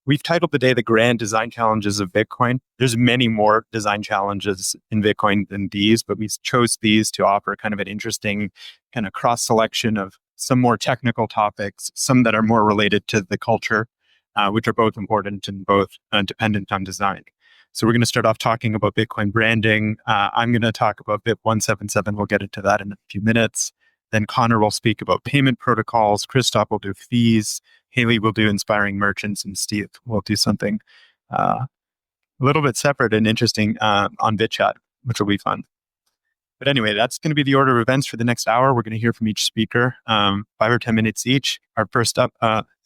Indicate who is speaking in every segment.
Speaker 1: We've titled the day The Grand Design Challenges of Bitcoin. There's many more design challenges in Bitcoin than these, but we chose these to offer kind of an interesting kind of cross selection of some more technical topics, some that are more related to the culture, which are both important and both dependent on design. So we're going to start off talking about Bitcoin branding. I'm going to talk about BIP 177. We'll get into that in a few minutes. Then Connor will speak about payment protocols. Christoph will do fees. Haley will do inspiring merchants, and Steve will do something a little bit separate and interesting on BitChat, which will be fun. But anyway, that's going to be the order of events for the next hour. We're going to hear from each speaker, 5 or 10 minutes each. Our first up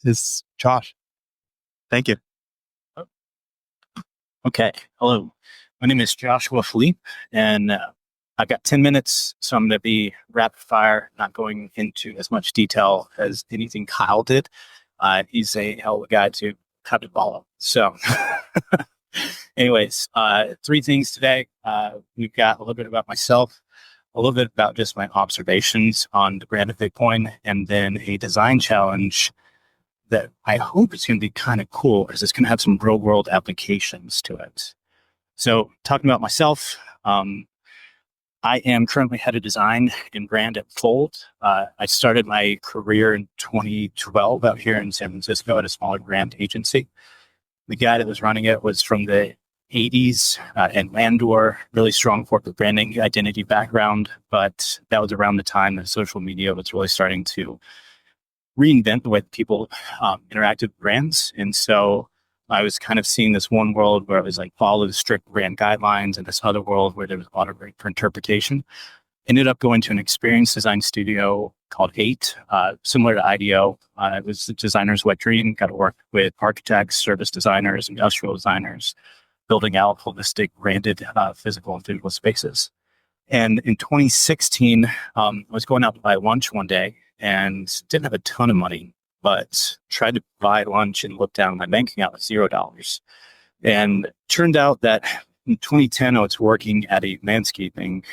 Speaker 1: is Josh. Thank you.
Speaker 2: Okay. Hello. My name is Joshua Philippe, and I've got 10 minutes, so I'm going to be rapid fire, not going into as much detail as anything Kyle did. He's a hell of a guy to have to follow. So anyways, 3 things today. We've got a little bit about myself, a little bit about just my observations on the brand of Bitcoin, and then a design challenge that I hope is going to be kind of cool because it's going to have some real world applications to it. So talking about myself, I am currently head of design and brand at Fold. I started my career in 2012 out here in San Francisco at a smaller brand agency. The guy that was running it was from the 80s and Landor, really strong corporate branding identity background. But that was around the time that social media was really starting to reinvent the way that people interact with brands. And so I was kind of seeing this one world where it was like follow the strict brand guidelines, and this other world where there was a lot of room for interpretation. Ended up going to an experience design studio called 8, similar to IDEO. It was the designer's wet dream. Got to work with architects, service designers, industrial designers, building out holistic branded physical and digital spaces. And in 2016, I was going out to buy lunch one day and didn't have a ton of money, but tried to buy lunch and looked down at my bank account with $0. And turned out that in 2010, I was working at a landscaping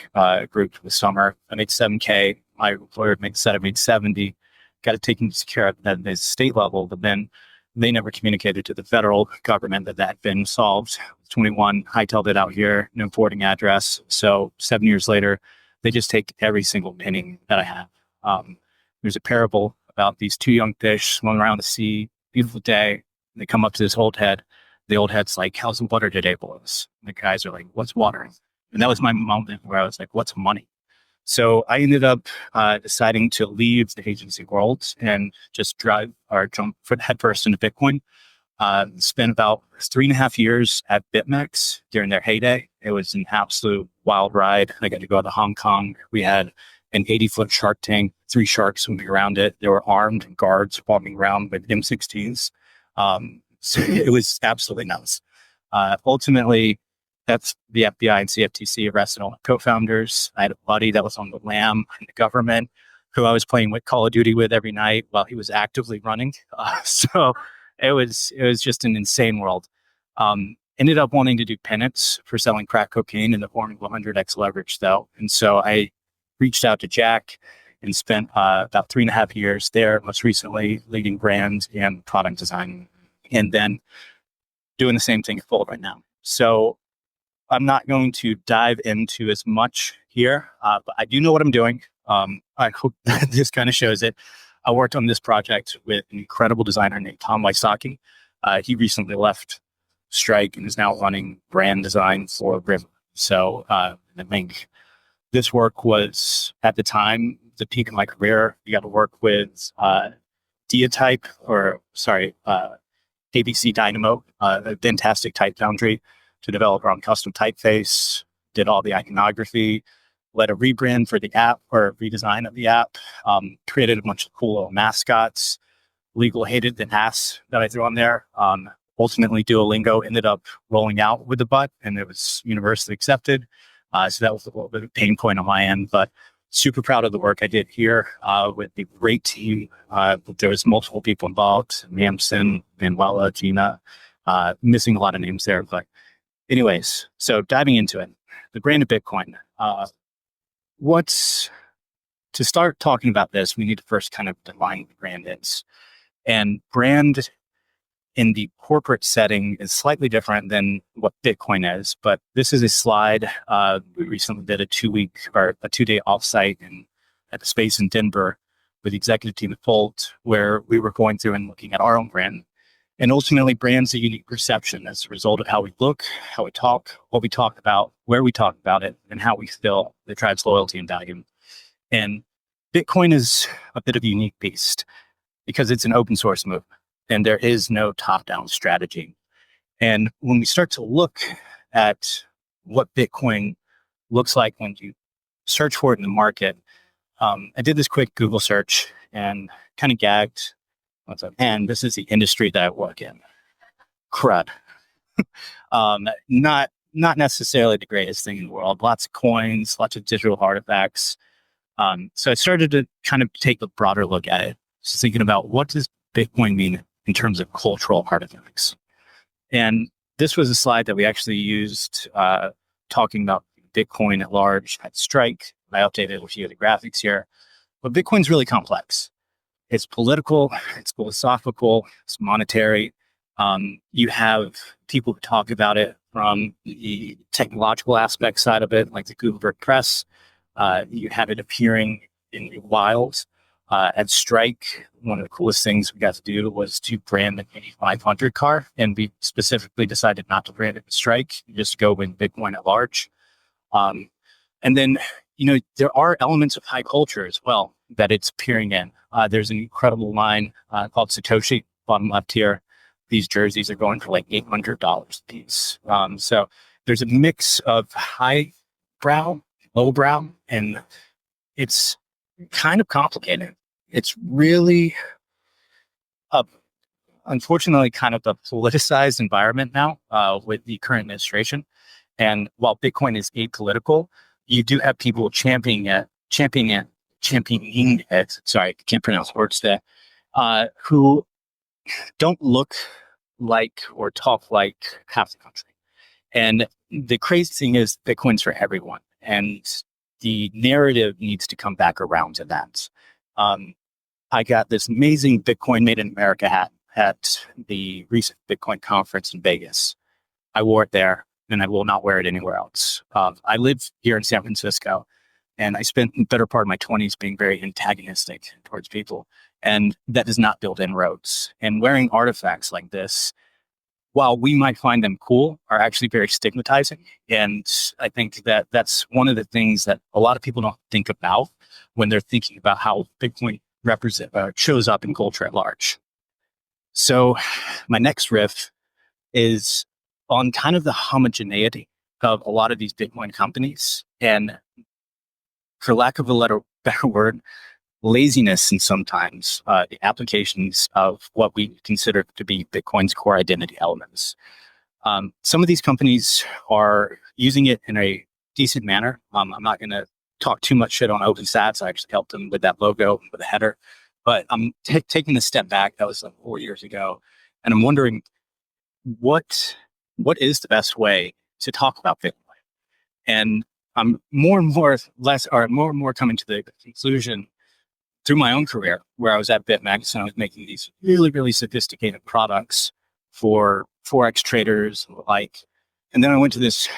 Speaker 2: group this summer. I made $7K. My employer said I made 70. Got it taken care of at the state level, but then they never communicated to the federal government that had been solved. 21, hightailed it out here, no forwarding address. So 7 years later, they just take every single penny that I have. There's a parable about these 2 young fish swimming around the sea, beautiful day. And they come up to this old head. The old head's like, how's the water today, boys? And the guys are like, what's water? And that was my moment where I was like, what's money? So I ended up deciding to leave the agency world and just jump headfirst into Bitcoin. Spent about 3.5 years at BitMEX during their heyday. It was an absolute wild ride. I got to go to Hong Kong. We had an 80-foot shark tank, 3 sharks swimming around it. They were armed guards walking around with M16s. So it was absolutely nuts. Ultimately, that's the FBI and CFTC arrested all my co-founders. I had a buddy that was on the lam in the government who I was playing with Call of Duty with every night while he was actively running. So it was just an insane world. Ended up wanting to do penance for selling crack cocaine in the form of 100x leverage, though. And so I reached out to Jack and spent about 3.5 years there, most recently leading brand and product design, and then doing the same thing at Fold right now. So I'm not going to dive into as much here, but I do know what I'm doing. I hope this kind of shows it. I worked on this project with an incredible designer named Tom Wysocki. He recently left Strike and is now running brand design for River. So I think this work was, at the time, the peak of my career. You got to work with Diatype, ABC Dynamo, a fantastic type foundry, to develop our own custom typeface, did all the iconography, led a rebrand for the app or redesign of the app, created a bunch of cool little mascots. Legal hated the ass that I threw on there. Ultimately, Duolingo ended up rolling out with the butt, and it was universally accepted. So that was a little bit of a pain point on my end, but super proud of the work I did here with a great team. There was multiple people involved: Mamson, Manuela, Gina. Missing a lot of names there, but anyways. So diving into it, the brand of Bitcoin. To start talking about this, we need to first kind of define what brand is. And brand in the corporate setting is slightly different than what Bitcoin is. But this is a slide. We recently did a 2-day offsite at the space in Denver with the executive team at Volt, where we were going through and looking at our own brand. And ultimately, brand's a unique perception as a result of how we look, how we talk, what we talk about, where we talk about it, and how we feel that drives loyalty and value. And Bitcoin is a bit of a unique beast because it's an open source movement and there is no top-down strategy. And when we start to look at what Bitcoin looks like when you search for it in the market, I did this quick Google search and kind of gagged. What's up? And this is the industry that I work in. Crud. Not necessarily the greatest thing in the world. Lots of coins, lots of digital artifacts. So I started to kind of take a broader look at it. So thinking about what does Bitcoin mean in terms of cultural artifacts. And this was a slide that we actually used talking about Bitcoin at large at Strike. I updated a few of the graphics here. But Bitcoin's really complex. It's political, it's philosophical, it's monetary. You have people who talk about it from the technological aspect side of it, like the Gutenberg Press. You have it appearing in the wild. At Strike, one of the coolest things we got to do was to brand the 8500 car, and we specifically decided not to brand it with Strike, just go with Bitcoin at large. And then, there are elements of high culture as well that it's appearing in. There's an incredible line called Satoshi, bottom left here. These jerseys are going for like $800 a piece. So there's a mix of high brow, low brow, and it's kind of complicated. It's really, unfortunately, kind of a politicized environment now with the current administration. And while Bitcoin is apolitical, you do have people championing it. Sorry, I can't pronounce words there. Who don't look like or talk like half the country. And the crazy thing is Bitcoin's for everyone. And the narrative needs to come back around to that. I got this amazing Bitcoin Made in America hat at the recent Bitcoin conference in Vegas. I wore it there and I will not wear it anywhere else. I live here in San Francisco and I spent the better part of my 20s being very antagonistic towards people. And that does not build inroads. And wearing artifacts like this, while we might find them cool, are actually very stigmatizing. And I think that that's one of the things that a lot of people don't think about when they're thinking about how Bitcoin shows up in culture at large. So my next riff is on kind of the homogeneity of a lot of these Bitcoin companies. And for lack of a better word, laziness and sometimes the applications of what we consider to be Bitcoin's core identity elements. Some of these companies are using it in a decent manner. I'm not going to talk too much shit on OpenSats. I actually helped them with that logo, with the header. But I'm taking a step back. That was like 4 years ago. And I'm wondering, what is the best way to talk about Bitcoin? And I'm more and more coming to the conclusion through my own career, where I was at BitMEX and I was making these really, really sophisticated products for Forex traders alike. And then I went to this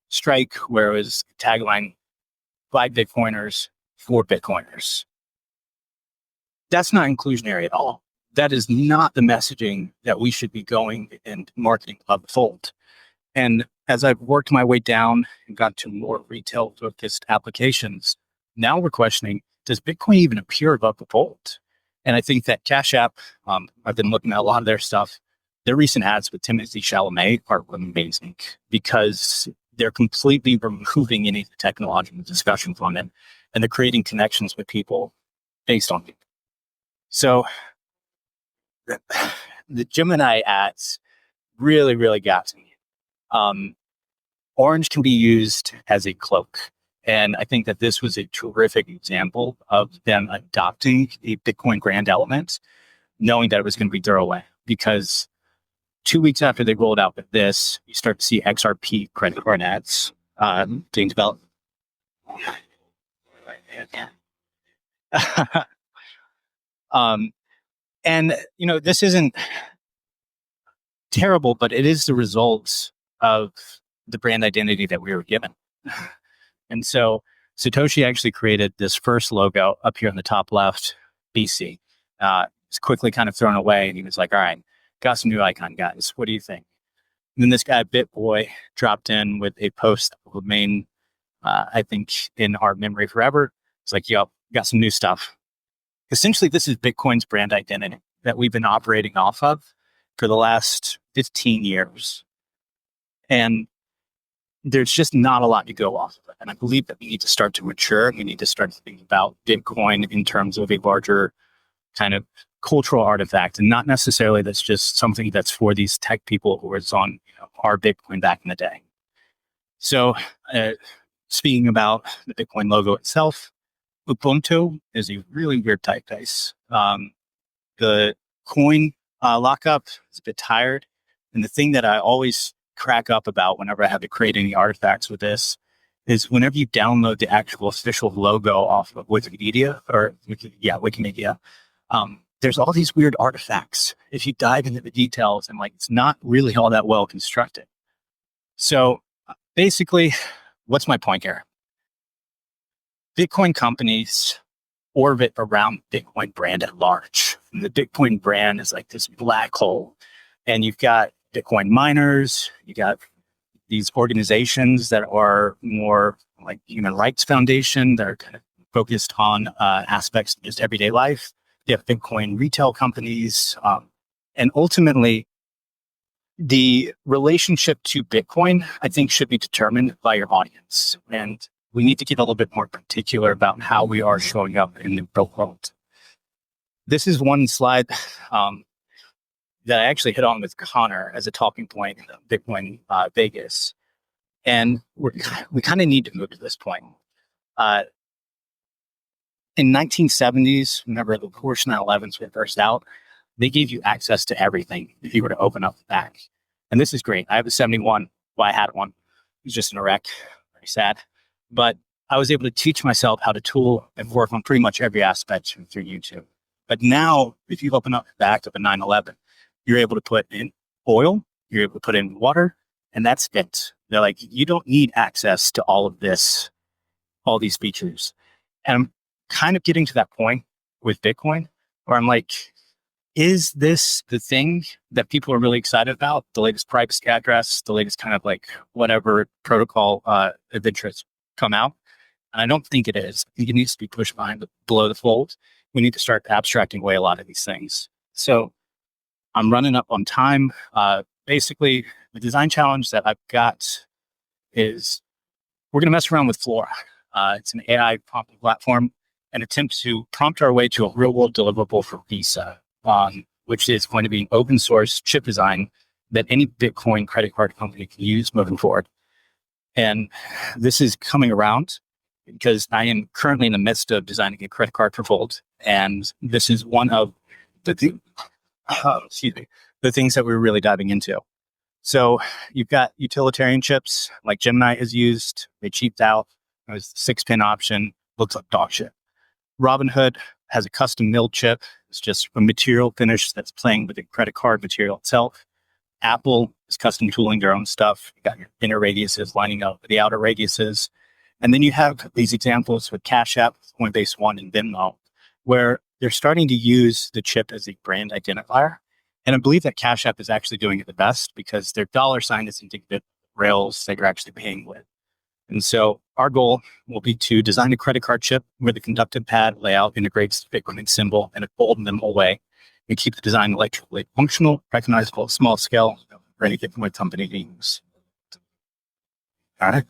Speaker 2: Strike where it was tagline, by Bitcoiners, for Bitcoiners. That's not inclusionary at all. That is not the messaging that we should be going and marketing of Volt. And as I've worked my way down and got to more retail-focused applications, now we're questioning, does Bitcoin even appear above the Volt? And I think that Cash App, I've been looking at a lot of their stuff. Their recent ads with Timothée Chalamet are amazing because they're completely removing any technological discussion from it, and they're creating connections with people based on people. So the Gemini ads really, really got to me. Orange can be used as a cloak. And I think that this was a terrific example of them adopting a Bitcoin brand element, knowing that it was going to be throwaway. Because 2 weeks after they rolled out with this, you start to see XRP credit card ads being developed. And, this isn't terrible, but it is the result of the brand identity that we were given. And so Satoshi actually created this first logo up here on the top left, BC. It's quickly kind of thrown away, and he was like, all right, got some new icon, guys. What do you think? And then this guy, BitBoy, dropped in with a post that will remain, I think, in our memory forever. It's like, yo, got some new stuff. Essentially, this is Bitcoin's brand identity that we've been operating off of for the last 15 years. And there's just not a lot to go off of it. And I believe that we need to start to mature. We need to start to think about Bitcoin in terms of a larger kind of cultural artifact, and not necessarily that's just something that's for these tech people who was on our Bitcoin back in the day. So speaking about the Bitcoin logo itself, Ubuntu is a really weird typeface. The coin lockup is a bit tired. And the thing that I always crack up about whenever I have to create any artifacts with this is whenever you download the actual official logo off of Wikipedia, there's all these weird artifacts if you dive into the details, and like it's not really all that well constructed. So basically, what's my point here? Bitcoin companies orbit around Bitcoin brand at large. And the Bitcoin brand is like this black hole. And you've got Bitcoin miners, you got these organizations that are more like Human Rights Foundation that are kind of focused on aspects of just everyday life. You have Bitcoin retail companies. And ultimately, the relationship to Bitcoin, I think, should be determined by your audience. And we need to get a little bit more particular about how we are showing up in the real world. This is one slide that I actually hit on with Connor as a talking point in Bitcoin Vegas. And we kind of need to move to this point. In 1970s, whenever the Porsche 911s were first out, they gave you access to everything if you were to open up the back. And this is great. I have a 71. Well, I had one. It was just in a wreck. Very sad. But I was able to teach myself how to tool and work on pretty much every aspect through YouTube. But now, if you open up the back of a 911, you're able to put in oil, you're able to put in water, and that's it. They're like, you don't need access to all of this, all these features. And I'm kind of getting to that point with Bitcoin where I'm like, is this the thing that people are really excited about? The latest privacy address, the latest kind of like whatever protocol adventures come out? And I don't think it is. I think it needs to be pushed below the fold. We need to start abstracting away a lot of these things. So I'm running up on time. Basically, the design challenge that I've got is we're going to mess around with Flora. It's an AI prompting platform, and attempt to prompt our way to a real-world deliverable for Visa, which is going to be an open source chip design that any Bitcoin credit card company can use moving forward. And this is coming around because I am currently in the midst of designing a credit card for Volt. And this is one of the things that we're really diving into. So you've got utilitarian chips like Gemini is used. They cheaped out. It was the 6-pin option. Looks like dog shit. Robinhood has a custom milled chip. It's just a material finish that's playing with the credit card material itself. Apple is custom tooling their own stuff. You got your inner radiuses lining up with the outer radiuses. And then you have these examples with Cash App, Coinbase One, and Venmo, where they're starting to use the chip as a brand identifier. And I believe that Cash App is actually doing it the best because their dollar sign is indicative of rails that you're actually paying with. And so our goal will be to design a credit card chip where the conductive pad layout integrates the Bitcoin symbol in a bold, minimal way, and keep the design electrically functional, recognizable, small scale for any Bitcoin company to use. All right.